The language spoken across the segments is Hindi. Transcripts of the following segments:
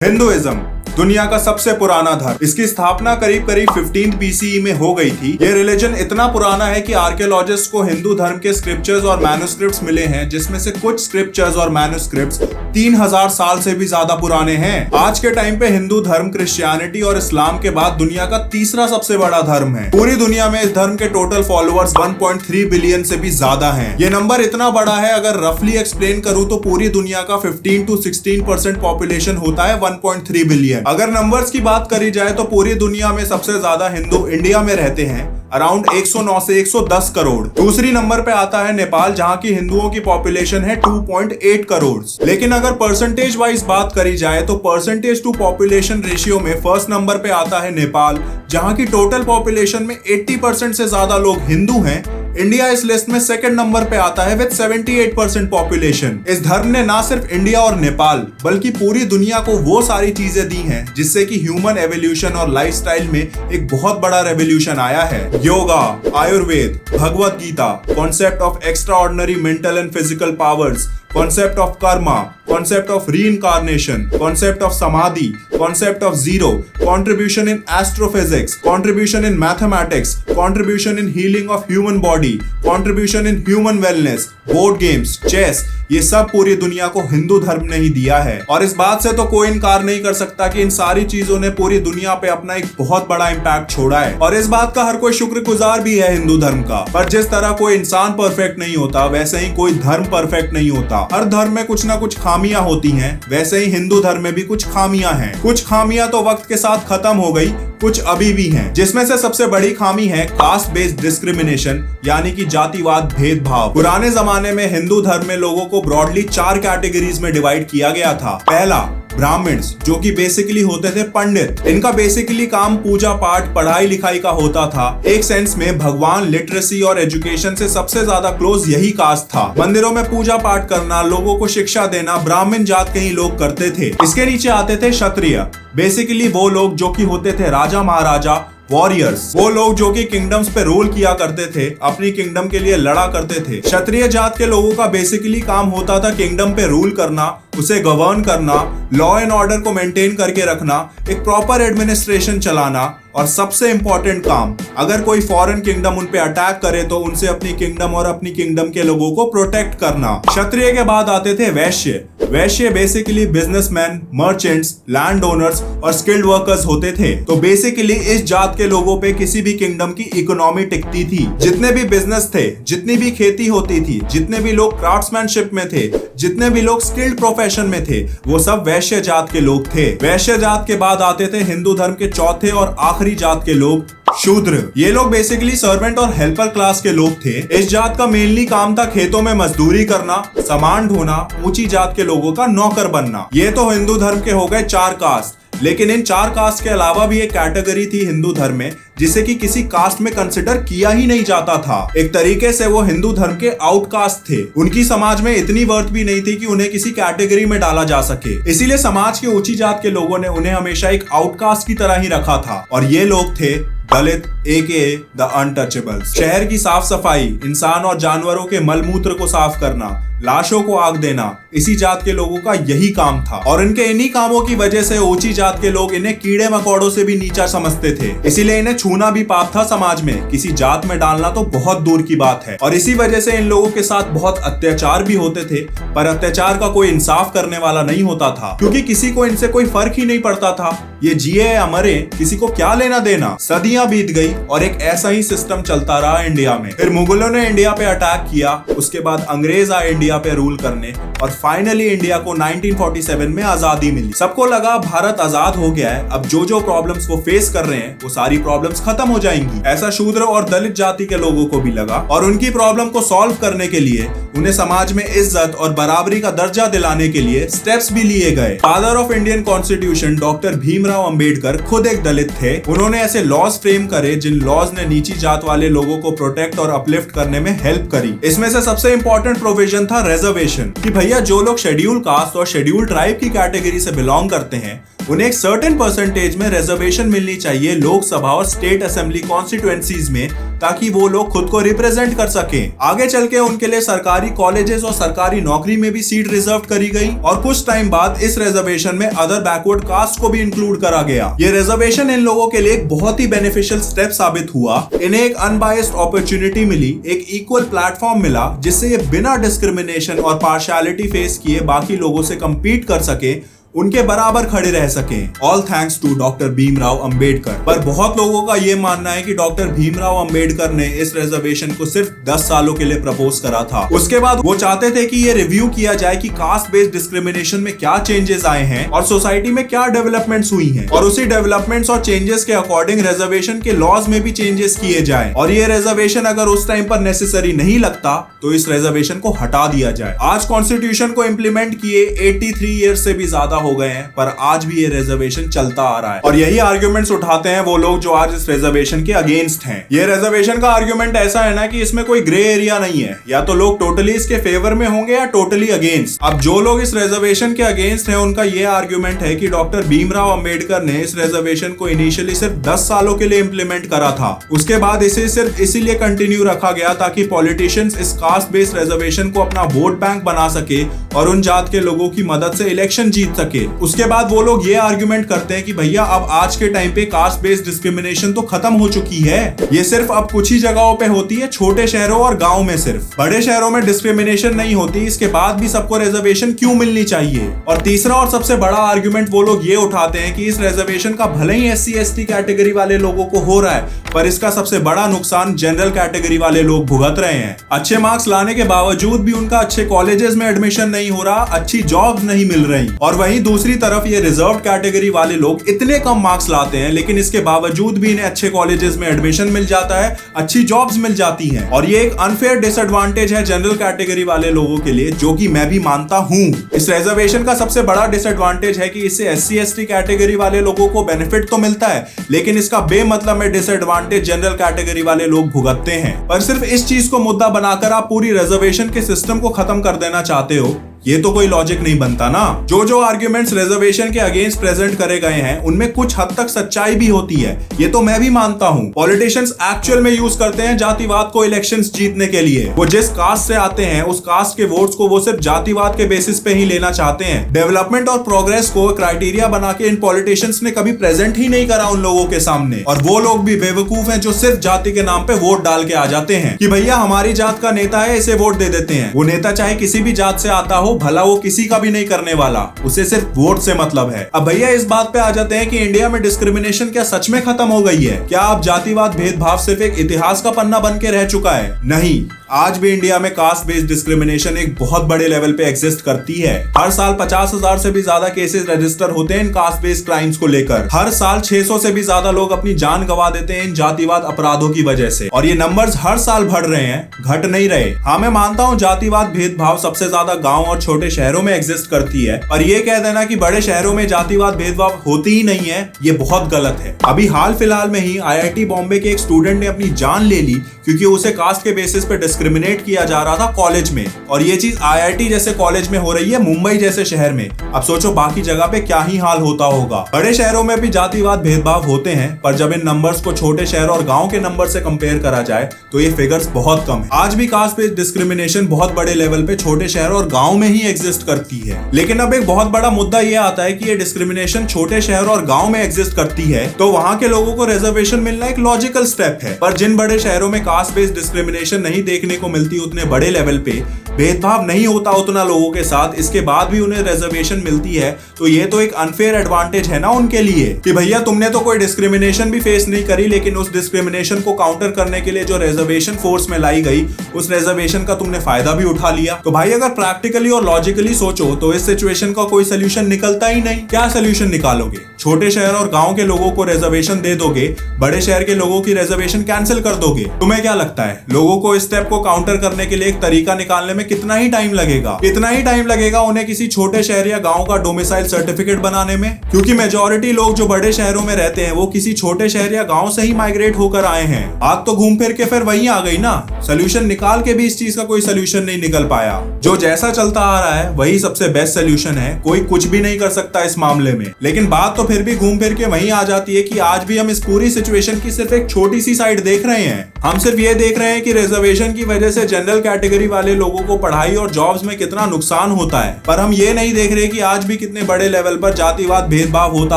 हिंदुइज्म दुनिया का सबसे पुराना धर्म। इसकी स्थापना करीब 15th BCE में हो गई थी। ये रिलीजन इतना पुराना है कि आर्कियोलॉजिस्ट को हिंदू धर्म के स्क्रिप्चर्स और मैन्युस्क्रिप्ट्स मिले हैं, जिसमें से कुछ स्क्रिप्चर्स और मैन्युस्क्रिप्ट्स 3000 साल से भी ज्यादा पुराने हैं। आज के टाइम पे हिंदू धर्म क्रिश्चियनिटी और इस्लाम के बाद दुनिया का तीसरा सबसे बड़ा धर्म है। पूरी दुनिया में इस धर्म के टोटल फॉलोअर्स 1.3 बिलियन से भी ज्यादा हैं। ये नंबर इतना बड़ा है, अगर रफली एक्सप्लेन करूं तो पूरी दुनिया का 15 to 16% पॉपुलेशन होता है 1.3 बिलियन। अगर नंबर्स की बात करी जाए तो पूरी दुनिया में सबसे ज्यादा हिंदू इंडिया में रहते हैं, अराउंड 109 से 110 करोड़। दूसरी नंबर पे आता है नेपाल, जहां की हिंदुओं की पॉपुलेशन है 2.8 करोड़। लेकिन अगर परसेंटेज वाइज बात करी जाए तो परसेंटेज टू पॉपुलेशन रेशियो में फर्स्ट नंबर पे आता है नेपाल, जहां की टोटल पॉपुलेशन में 80% से ज्यादा लोग हिंदू हैं। इंडिया इस लिस्ट में सेकंड नंबर पे आता है विद 78% पॉपुलेशन। इस धर्म ने ना सिर्फ इंडिया और नेपाल बल्कि पूरी दुनिया को वो सारी चीजें दी हैं जिससे कि ह्यूमन एवोल्यूशन और लाइफस्टाइल में एक बहुत बड़ा रेवोल्यूशन आया है। Yoga, Ayurveda, Bhagavad Gita, concept of extraordinary mental and physical powers, concept of karma, concept of reincarnation, concept of samadhi, concept of zero, contribution in astrophysics, contribution in mathematics, contribution in healing of human body, contribution in human wellness, board games, chess, ये सब पूरी दुनिया को हिंदू धर्म ने ही दिया है। और इस बात से तो कोई इनकार नहीं कर सकता कि इन सारी चीजों ने पूरी दुनिया पे अपना एक बहुत बड़ा इम्पैक्ट छोड़ा है। और इस बात का हर कोई शुक्रगुजार भी है हिंदू धर्म का। पर जिस तरह कोई इंसान परफेक्ट नहीं होता, वैसे ही कोई धर्म परफेक्ट नहीं होता। हर धर्म में कुछ ना कुछ खामियां होती हैं, वैसे ही हिंदू धर्म में भी कुछ खामियां हैं। कुछ खामियां तो वक्त के साथ खत्म हो गई, कुछ अभी भी हैं, जिसमें से सबसे बड़ी खामी है कास्ट बेस्ड डिस्क्रिमिनेशन, यानी कि जातिवाद भेदभाव। पुराने जमाने में हिंदू धर्म में लोगों को ब्रॉडली 4 कैटेगरीज में डिवाइड किया गया था। पहला, ब्राह्मण्स, जो कि बेसिकली होते थे पंडित। इनका बेसिकली काम पूजा पाठ पढ़ाई लिखाई का होता था। एक सेंस में भगवान, लिटरेसी और एजुकेशन से सबसे ज्यादा क्लोज यही कास्ट था। मंदिरों में पूजा पाठ करना, लोगों को शिक्षा देना ब्राह्मण जात के ही लोग करते थे। इसके नीचे आते थे क्षत्रिय, बेसिकली वो लोग जो कि होते थे राजा महाराजा, वॉरियर्स, वो लोग जो कि किंगडम्स पे रूल किया करते थे, अपनी किंगडम के लिए लड़ा करते थे। क्षत्रिय जात के लोगों का बेसिकली काम होता था किंगडम पे रूल करना, उसे गवर्न करना, लॉ एंड ऑर्डर को मेंटेन करके रखना, एक प्रॉपर एडमिनिस्ट्रेशन चलाना, और सबसे इंपॉर्टेंट काम, अगर कोई फॉरेन किंगडम उन पे अटैक करे तो उनसे अपनी किंगडम और अपनी किंगडम के लोगों को प्रोटेक्ट करना। क्षत्रिय के बाद आते थे वैश्य। वैश्य basically businessman, merchants, land owners और स्किल्ड वर्कर्स होते थे। तो बेसिकली इस जात के लोगों पे किसी भी किंगडम की इकोनॉमी टिकती थी। जितने भी बिजनेस थे, जितनी भी खेती होती थी, जितने भी लोग क्राफ्ट्समैनशिप में थे, जितने भी लोग स्किल्ड प्रोफेशन में थे, वो सब वैश्य जात के लोग थे। वैश्य जात के बाद आते थे हिंदू धर्म के चौथे और आखिरी जात के लोग, शूद्र। ये लोग बेसिकली सर्वेंट और हेल्पर क्लास के लोग थे। इस जात का मेनली काम था खेतों में मजदूरी करना, सामान ढोना, ऊंची जात के लोगों का नौकर बनना। ये तो हिंदू धर्म के हो गए 4 कास्ट। लेकिन इन 4 कास्ट के अलावा भी एक कैटेगरी थी हिंदू धर्म में जिसे कि किसी कास्ट में कंसिडर किया ही नहीं जाता था। एक तरीके से वो हिंदू धर्म के आउटकास्ट थे। उनकी समाज में इतनी वर्थ भी नहीं थी कि उन्हें किसी कैटेगरी में डाला जा सके। इसीलिए समाज के ऊंची जात के लोगों ने उन्हें हमेशा एक आउटकास्ट की तरह ही रखा था। और ये लोग थे दलित, AKA द अनटचेबल्स। शहर की साफ सफाई, इंसान और जानवरों के मलमूत्र को साफ करना, लाशों को आग देना, इसी जात के लोगों का यही काम था। और इनके इन्हीं कामों की वजह से ऊंची जात के लोग इन्हें कीड़े मकोड़ों से भी नीचा समझते थे। इसीलिए इन्हें छूना भी पाप था समाज में, किसी जात में डालना तो बहुत दूर की बात है। और इसी वजह से इन लोगों के साथ बहुत अत्याचार भी होते थे, पर अत्याचार का कोई इंसाफ करने वाला नहीं होता था, क्योंकि किसी को इनसे कोई फर्क ही नहीं पड़ता था। ये जिए या मरे, किसी को क्या लेना देना। सदियां बीत गई और एक ऐसा ही सिस्टम चलता रहा इंडिया में। फिर मुगलों ने इंडिया पे अटैक किया, उसके बाद अंग्रेज आए इंडिया पे रूल करने, और फाइनली इंडिया को 1947 में आजादी मिली। सबको लगा भारत आजाद हो गया है, अब जो जो प्रॉब्लम्स वो फेस कर रहे हैं वो सारी प्रॉब्लम्स खत्म हो जाएंगी। ऐसा शूद्र और दलित जाति के लोगों को भी लगा, और उनकी प्रॉब्लम को सॉल्व करने के लिए उन्हें समाज में इज्जत और बराबरी का दर्जा दिलाने के लिए स्टेप्स भी लिए गए। Father of Indian constitution doctor Bhimrao Ambedkar खुद एक दलित थे। उन्होंने ऐसे लॉज फ्रेम करे जिन लॉज ने नीची जात वाले लोगों को प्रोटेक्ट और अपलिफ्ट करने में हेल्प करी। इसमें से सबसे इंपॉर्टेंट प्रोविजन था रिजर्वेशन, कि भैया जो लोग शेड्यूल कास्ट और शेड्यूल ट्राइब की कैटेगरी से बिलोंग करते हैं उन्हें एक सर्टेन परसेंटेज में रिजर्वेशन मिलनी चाहिए लोकसभा और स्टेट असेंबली कॉन्स्टिट्यूएंसीज में, ताकि वो लोग खुद को रिप्रेजेंट कर सके। आगे चल के उनके लिए सरकारी कॉलेजेस और सरकारी नौकरी में भी सीट रिजर्व करी गई और कुछ टाइम बाद इस रिजर्वेशन में अदर बैकवर्ड कास्ट को भी इंक्लूड करा गया। ये रिजर्वेशन इन लोगों के लिए एक बहुत ही बेनिफिशियल स्टेप साबित हुआ। इन्हें एक अनबायस्ड अपॉर्चुनिटी मिली, एक इक्वल प्लेटफॉर्म मिला जिससे ये बिना डिस्क्रिमिनेशन और पार्शियलिटी फेस किए बाकी लोगों से compete कर सके, उनके बराबर खड़े रह सके। All thanks to doctor Bhimrao Ambedkar. पर बहुत लोगों का ये मानना है कि डॉक्टर भीमराव अंबेडकर ने इस रिजर्वेशन को सिर्फ 10 सालों के लिए प्रपोज करा था। उसके बाद वो चाहते थे कि ये रिव्यू किया जाए कि कास्ट बेस्ड डिस्क्रिमिनेशन में क्या चेंजेस आए हैं और सोसाइटी में क्या डेवलपमेंट्स हुई हैं, और उसी डेवलपमेंट्स और चेंजेस के अकॉर्डिंग रिजर्वेशन के लॉज में भी चेंजेस किए जाए। और ये रिजर्वेशन अगर उस टाइम पर नेसेसरी नहीं लगता तो इस रिजर्वेशन को हटा दिया जाए। आज कॉन्स्टिट्यूशन को इम्प्लीमेंट किए 83 ईयर्स से भी ज्यादा हो गए हैं, पर आज भी ये रिजर्वेशन चलता आ रहा है। और यही आर्ग्यूमेंट्स उठाते हैं वो लोग जो आज इस रिजर्वेशन के अगेंस्ट हैं। ये रिजर्वेशन का आर्ग्यूमेंट ऐसा है ना कि इसमें कोई ग्रे एरिया नहीं है, या तो लोग टोटली इसके फेवर में होंगे या टोटली अगेंस्ट। अब जो लोग इस रिजर्वेशन के अगेंस्ट हैं उनका ये आर्ग्यूमेंट है कि डॉक्टर भीमराव अंबेडकर ने इस रिजर्वेशन को इनिशियली सिर्फ 10 सालों के लिए इंप्लीमेंट करा था। उसके बाद इसे सिर्फ इसीलिए कंटिन्यू रखा गया ताकि पॉलिटिशियंस इस कास्ट बेस्ड रिजर्वेशन को अपना वोट बैंक बना सके और उन जात के लोगों की मदद से इलेक्शन जीत सके। उसके बाद वो लोग ये आर्ग्यूमेंट करते हैं कि भैया अब आज के टाइम पे कास्ट बेस्ड डिस्क्रिमिनेशन तो खत्म हो चुकी है, ये सिर्फ अब कुछ ही जगहों पे होती है, छोटे शहरों और गांव में सिर्फ। बड़े शहरों में डिस्क्रिमिनेशन नहीं होती, इसके बाद भी सबको रिजर्वेशन क्यों मिलनी चाहिए। और तीसरा और सबसे बड़ा आर्ग्यूमेंट वो लोग ये उठाते हैं कि इस रिजर्वेशन का भले ही SC/ST कैटेगरी वाले लोगों को हो रहा है, पर इसका सबसे बड़ा नुकसान जनरल कैटेगरी वाले लोग भुगत रहे हैं। अच्छे मार्क्स लाने के बावजूद भी उनका अच्छे कॉलेजेस में एडमिशन नहीं हो रहा, अच्छी जॉब्स नहीं मिल रही। और वहीं दूसरी तरफ ये रिजर्व कैटेगरी वाले लोग इतने कम मार्क्स लाते हैं लेकिन इसके बावजूद भी इन्हें अच्छे कॉलेजेस में एडमिशन मिल जाता है, अच्छी जॉब्स मिल जाती हैं। और ये एक अनफेयर डिसएडवांटेज है जनरल कैटेगरी वाले लोगों के लिए, जो कि मैं भी मानता हूं। इस रिजर्वेशन का सबसे बड़ा डिसएडवांटेज है कि इससे SC/ST कैटेगरी वाले लोगों को बेनिफिट तो मिलता है, लेकिन इसका बेमतलब में डिसएडवांटेज जनरल कैटेगरी वाले लोग भुगतते हैं। पर सिर्फ इस चीज को मुद्दा बनाकर आप पूरी रिजर्वेशन के सिस्टम को खत्म कर देना चाहते हो, ये तो कोई लॉजिक नहीं बनता ना। जो आर्ग्यूमेंट्स रिजर्वेशन के अगेंस्ट प्रेजेंट करे गए हैं उनमें कुछ हद तक सच्चाई भी होती है, ये तो मैं भी मानता हूँ। पॉलिटिशियंस एक्चुअल में यूज करते हैं जातिवाद को इलेक्शंस जीतने के लिए। वो जिस कास्ट से आते हैं उस कास्ट के वोट्स को वो सिर्फ जातिवाद के बेसिस पे ही लेना चाहते हैं। डेवलपमेंट और प्रोग्रेस को क्राइटेरिया बना के इन पॉलिटिशियंस ने कभी प्रेजेंट ही नहीं करा उन लोगों के सामने। और वो लोग भी बेवकूफ हैं जो सिर्फ जाति के नाम पे वोट डाल के आ जाते हैं कि भैया हमारी जात का नेता है, इसे वोट दे देते हैं। वो नेता चाहे किसी भी जात से आता हो, भला वो किसी का भी नहीं करने वाला, उसे सिर्फ वोट से मतलब है। अब भैया इस बात पे आ जाते हैं कि इंडिया में डिस्क्रिमिनेशन क्या सच में खत्म हो गई है? क्या अब जातिवाद भेदभाव सिर्फ एक इतिहास का पन्ना बन के रह चुका है? नहीं, आज भी इंडिया में कास्ट बेस्ड डिस्क्रिमिनेशन एक बहुत बड़े लेवल पे एग्जिस्ट करती है। हर साल 50,000 से भी ज्यादा केसेस रजिस्टर होते हैं इन कास्ट बेस्ड क्राइम्स को लेकर। हर साल 600 से भी ज्यादा लोग अपनी जान गंवा देते हैं इन जातिवाद अपराधों की वजह से। और ये नंबर्स हर साल बढ़ रहे हैं, घट नहीं रहे। हाँ, मैं मानता हूँ जातिवाद भेदभाव सबसे ज्यादा गाँव और छोटे शहरों में एग्जिस्ट करती है, और ये कह देना कि बड़े शहरों में जातिवाद भेदभाव होती ही नहीं है, ये बहुत गलत है। अभी हाल फिलहाल में ही IIT बॉम्बे के एक स्टूडेंट ने अपनी जान ले ली क्योंकि उसे कास्ट के बेसिस पे डिस्क्रिमिनेट किया जा रहा था कॉलेज में। और ये चीज IIT जैसे कॉलेज में हो रही है, मुंबई जैसे शहर में। अब सोचो बाकी जगह पे क्या ही हाल होता होगा। बड़े शहरों में भी जातिवाद भेदभाव होते हैं, पर जब इन नंबर्स को छोटे शहर और गांव के नंबर से कंपेयर करा जाए तो ये फिगर्स बहुत कम है। आज भी कास्ट बेस्ड डिस्क्रिमिनेशन बहुत बड़े लेवल पे छोटे शहर और गांव में ही एग्जिस्ट करती है। लेकिन अब एक बहुत बड़ा मुद्दा ये आता है कि ये डिस्क्रिमिनेशन छोटे शहर और गांव में एग्जिस्ट करती है तो वहां के लोगों को रिजर्वेशन मिलना एक लॉजिकल स्टेप है। पर जिन बड़े शहरों में कास्ट बेस्ड डिस्क्रिमिनेशन नहीं देखने को मिलती उतने बड़े लेवल पे भेदभाव नहीं होता उतना लोगों के साथ, इसके बाद भी उन्हें रिजर्वेशन मिलती है, तो ये तो एक अनफेयर एडवांटेज है ना उनके लिए कि भैया तुमने तो कोई डिस्क्रिमिनेशन भी फेस नहीं करी, लेकिन उस डिस्क्रिमिनेशन को काउंटर करने के लिए जो रिजर्वेशन फोर्स में लाई गई उस रिजर्वेशन का तुमने फायदा भी उठा लिया। तो भाई अगर प्रैक्टिकली और लॉजिकली सोचो तो इस सिचुएशन का कोई सोल्यूशन निकलता ही नहीं। क्या सोल्यूशन निकालोगे? छोटे शहर और गांव के लोगों को रिजर्वेशन दे दोगे, बड़े शहर के लोगों की रिजर्वेशन कैंसिल कर दोगे। तुम्हें क्या लगता है लोगों को इस स्टेप को काउंटर करने के लिए एक तरीका निकालने में कितना ही टाइम लगेगा? इतना ही टाइम लगेगा उन्हें किसी छोटे शहर या गांव का डोमिसाइल सर्टिफिकेट बनाने में, क्योंकि मेजॉरिटी लोग जो बड़े शहरों में रहते हैं वो किसी छोटे शहर या गांव से ही माइग्रेट होकर आए हैं। आग तो घूम फिर के फिर वहीं आ गई ना। सोल्यूशन निकाल के भी इस चीज का कोई सोल्यूशन नहीं निकल पाया। जो जैसा चलता आ रहा है वही सबसे बेस्ट सोल्यूशन है, कोई कुछ भी नहीं कर सकता इस मामले में। लेकिन बात तो फिर भी घूम फिर के वहीं आ जाती है कि आज भी हम इस पूरी सिचुएशन की सिर्फ एक छोटी सी साइड देख रहे हैं। हम सिर्फ ये देख रहे हैं कि रिजर्वेशन की वजह से जनरल कैटेगरी वाले लोगों को पढ़ाई और जॉब्स में कितना नुकसान होता है, पर हम ये नहीं देख रहे कि आज भी कितने बड़े लेवल पर जातिवाद भेदभाव होता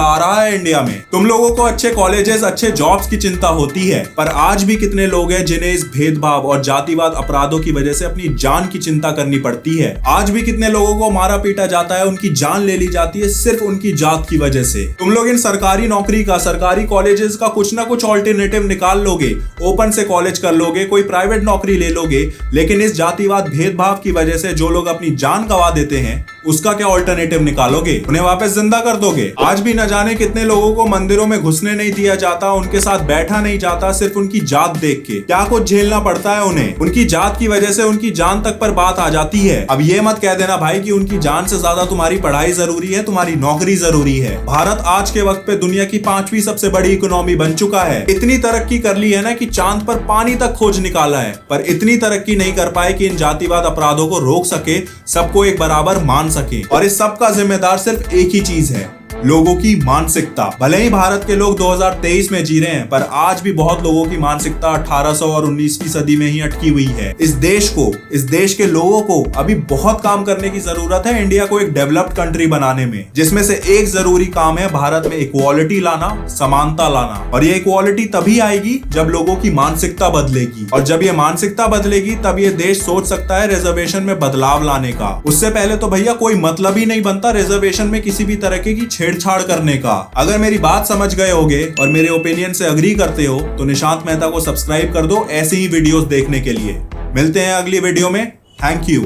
आ रहा है इंडिया में। तुम लोगों को अच्छे कॉलेजेस, अच्छे जॉब्स की चिंता होती है, पर आज भी कितने लोग हैं जिन्हें इस भेदभाव और जातिवाद अपराधों की वजह से अपनी जान की चिंता करनी पड़ती है। आज भी कितने लोगों को मारा पीटा जाता है, उनकी जान ले ली जाती है सिर्फ उनकी जात की वजह से। तुम लोग इन सरकारी नौकरी का, सरकारी कॉलेजेस का कुछ ना कुछ ऑल्टरनेटिव निकाल लोगे, ओपन से कॉलेज कर लोगे, कोई प्राइवेट नौकरी ले लोगे, लेकिन इस जातिवाद भेदभाव की वजह से जो लोग अपनी जान गंवा देते हैं उसका क्या ऑल्टरनेटिव निकालोगे? उन्हें वापस जिंदा कर दोगे? आज भी न जाने कितने लोगों को मंदिरों में घुसने नहीं दिया जाता, उनके साथ बैठा नहीं जाता, सिर्फ उनकी जात देख के। क्या कुछ झेलना पड़ता है उन्हें, उनकी जात की वजह से उनकी जान तक पर बात आ जाती है। अब ये मत कह देना भाई कि उनकी जान से ज्यादा तुम्हारी पढ़ाई जरूरी है, तुम्हारी नौकरी जरूरी है। भारत आज के वक्त पे दुनिया की 5वीं सबसे बड़ी इकोनॉमी बन चुका है। इतनी तरक्की कर ली है ना कि चांद पर पानी तक खोज निकाला है, पर इतनी तरक्की नहीं कर पाए कि इन जातिवाद अपराधों को रोक सके, सबको एक बराबर मान सके। और इस सब का जिम्मेदार सिर्फ एक ही चीज है, लोगों की मानसिकता। भले ही भारत के लोग 2023 में जी रहे हैं, पर आज भी बहुत लोगों की मानसिकता 1800 और 19वीं सदी में ही अटकी हुई है। इस देश के लोगों को अभी बहुत काम करने की जरूरत है इंडिया को एक डेवलप्ड कंट्री बनाने में, जिसमें से एक जरूरी काम है भारत में इक्वालिटी लाना, समानता लाना। और ये इक्वालिटी तभी आएगी जब लोगों की मानसिकता बदलेगी, और जब ये मानसिकता बदलेगी तब ये देश सोच सकता है रिजर्वेशन में बदलाव लाने का। उससे पहले तो भैया कोई मतलब ही नहीं बनता रिजर्वेशन में किसी भी तरह की छेड़छाड़ करने का। अगर मेरी बात समझ गए होगे और मेरे ओपिनियन से अग्री करते हो तो निशांत मेहता को सब्सक्राइब कर दो ऐसे ही वीडियोस देखने के लिए। मिलते हैं अगली वीडियो में। Thank you.